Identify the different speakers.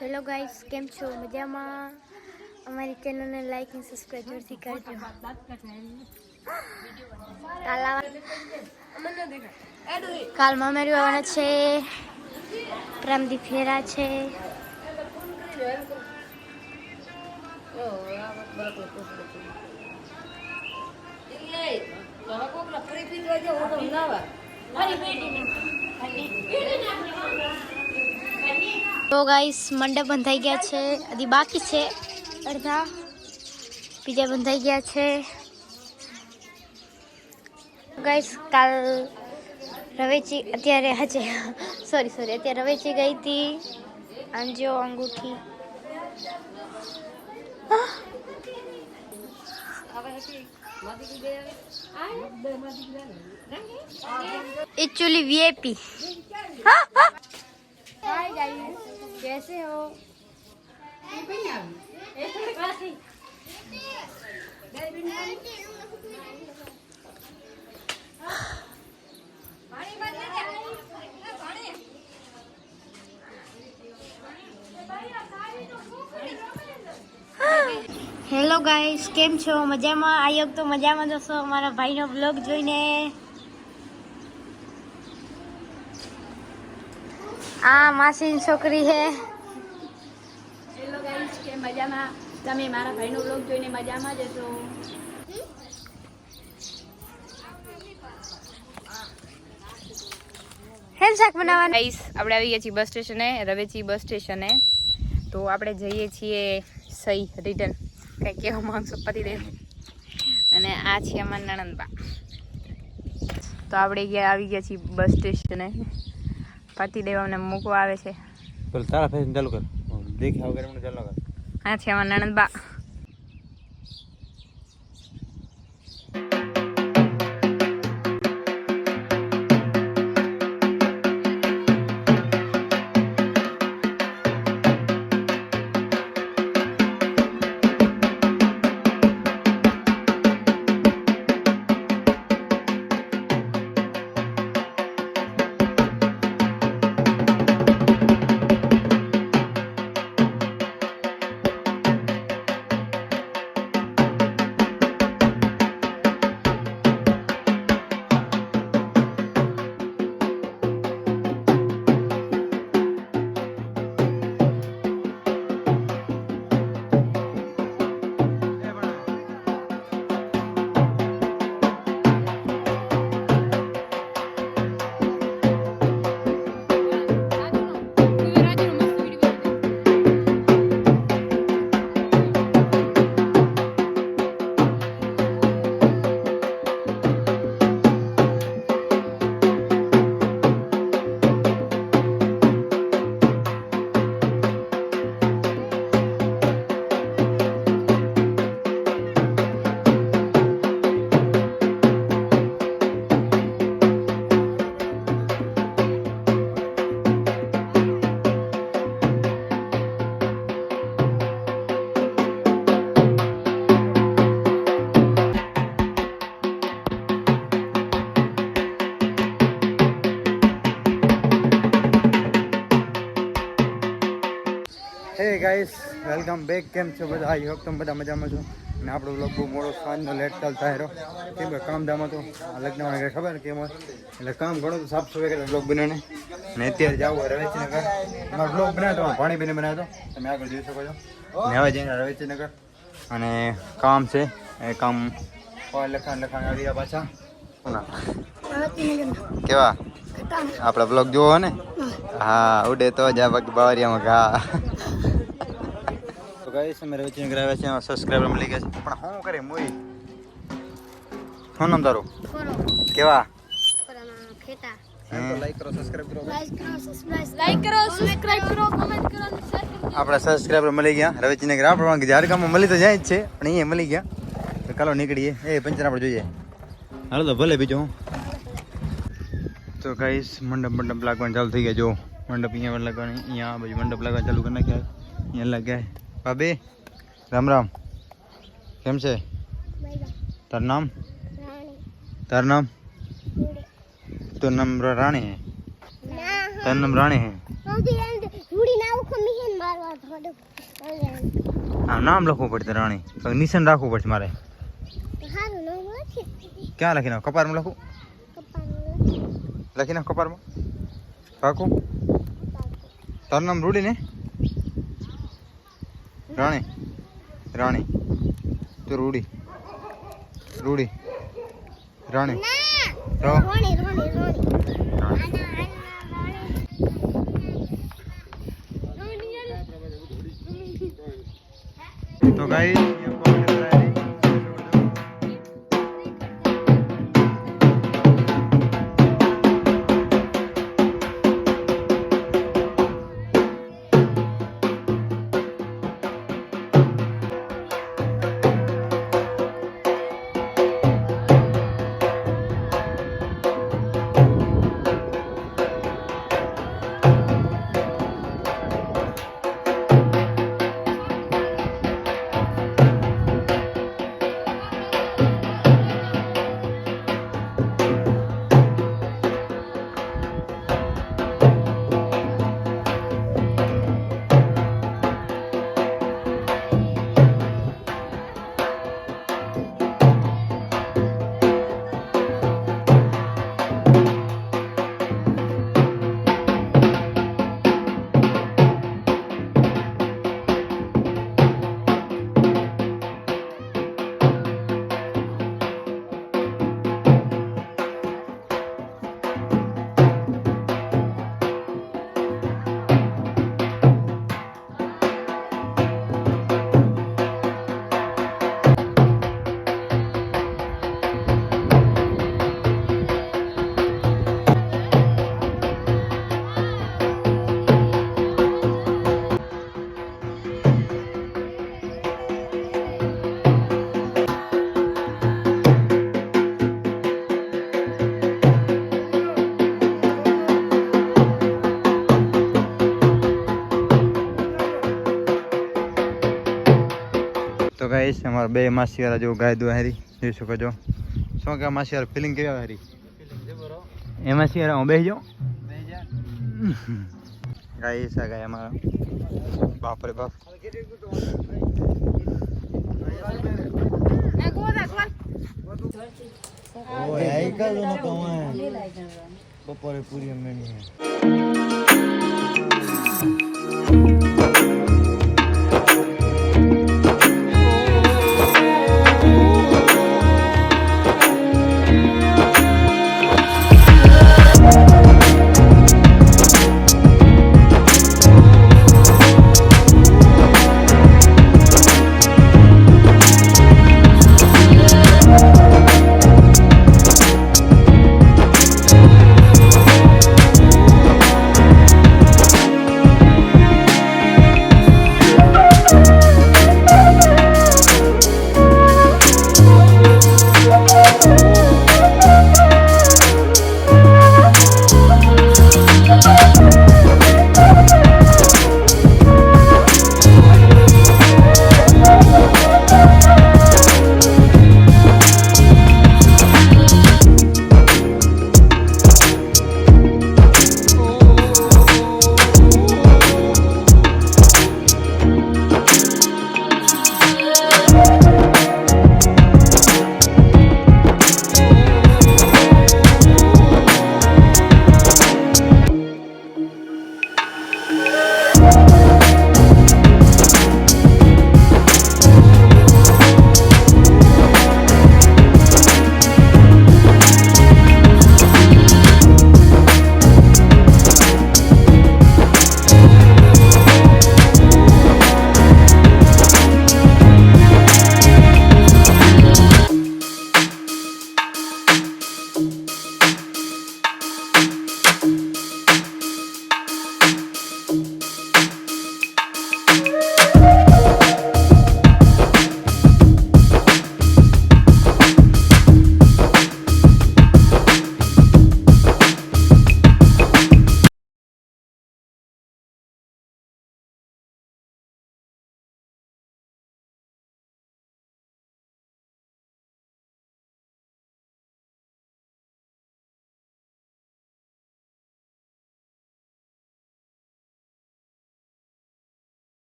Speaker 1: Hello guys, કેમ છો? મજામાં? અમારી ચેનલને લાઈક અને સબસ્ક્રાઇબ જરૂરથી કરજો. કાલ મામેરી આવવાના છે, પ્રામદી ફેરા છે. તો ગાઈસ મંડપ બંધાઈ ગયા છે, હજી બાકી છે અડધા, બીજા બંધાઈ ગયા છે. ગાઈસ કાલ રવેચી અત્યારે અત્યારે રવેચી ગઈ હતી. આંજો અંગૂઠી एक्चुअली वीआईपी. हाय गाइस, कैसे हो? હેલો ગાઈસ, કેમ છો? મજામાં? આયોગ તો મજામાં જશો અમારા ભાઈનો બ્લોગ જોઈને. આ માસીની છોકરી હે.
Speaker 2: હેલો ગાઈસ, કે મજામાં? તમે મારા ભાઈનો બ્લોગ જોઈને મજામાં જશો.
Speaker 1: હેલ શાક બનાવવાનું.
Speaker 3: ગાઈસ, આપણે આવી ગયા છીએ બસ સ્ટેશને, રવેચી બસ સ્ટેશને. તો આપણે જઈએ છીએ સહી રિટર્ન. કંઈ કહેવા માંગશો પતિદેવ? અને આ છે અમારા નણંદબા. તો આપણે આવી ગયા છીએ બસ સ્ટેશને. પતિદેવ અમને મૂકવા આવે છે.
Speaker 4: તારા ફેસ ચાલુ કર, દેખ્યા વગર મને ચાલુ કર.
Speaker 3: આ છે અમારા નણંદબા.
Speaker 4: હે ગાઈસ, વેલકમ બેક. કેમ છો બધા? આઈ હોપ તમે બધા મજામાં છો. અને આપણો બ્લોગ બહુ મોડો સાંજનો લેટ ચાલતા હેરો, કેમ કે કામ ધામ હતું. આ લગ્નમાં કંઈ ખબર કેમ હોય, એટલે કામ ઘણું તો સાફ સફાઈ કરે બ્લોગ બનાવીને. અને અત્યારે જવું હોય રવેચીનગર. અમારો બ્લોગ બનાવ્યો તો પાણી પીને બનાવ્યો હતો, તમે આગળ જોઈ શકો છો. ને હવે જઈને રવેચીનગર અને કામ છે એ કામ લખાણ આવી ગયા પાછા. કેવા આપણા બ્લોગ જોવો ને? હા, ઉડે તો જ બાકી બાવરિયામાં ઘા. તો ગાઈસ, અમે રવેચીનગર આવ્યા છે, સબસ્ક્રાઈબર મળી ગયા છે. પણ શું કરે મોઈ? શું નામ તારું? કેવા? લાઈક કરો, સબસ્ક્રાઇબ કરો. આપણા સબસ્ક્રાઈબર મળી ગયા રવેચીનગર. આપણે હર ગામમાં મળી તો જાય જ છે, પણ અહીંયા મળી ગયા. તો ચાલો નીકળીએ. એ પંચર આપણે જોઈએ. હાલો તો ભલે. બીજું તો ગાઈસ, મંડપ લાગવાનું ચાલુ થઈ ગયા. જો મંડપ અહીંયા લાગવાની, અહીંયા બાજુ મંડપ લાગવાનું ચાલુ કરી નાખ્યા. અહીંયા લાગ્યા. ભાભી રામ રામ, કેમ છે? તારું નામ? તારું નામ? तो नाम राणी है, तेरा नाम राणी है। આ નામ લખવું પડશે રાણી તો નિશાન રાખવું પડશે મારે ક્યાં લખી નાખ કપારમાં લખું લખી નાખ કપારમાં પાકું તારું નામ રૂડી ને રાણી રાણી તો રૂડી રૂડી રાણી તો तो गाइस ये आपको कैसा है तो गाइस हमारा बे मासी वाला जो गाय दो हरी જોઈ શકો છો શું કે માસી યાર ફીલિંગ કેવી આવે હરી એ માસી યાર હું બેહી જાઉં ગાઈસ આ ગાય અમારા બાપ રે બાપ ઓય આઈ કાલો ન કમાય બપોરે પૂરી મેની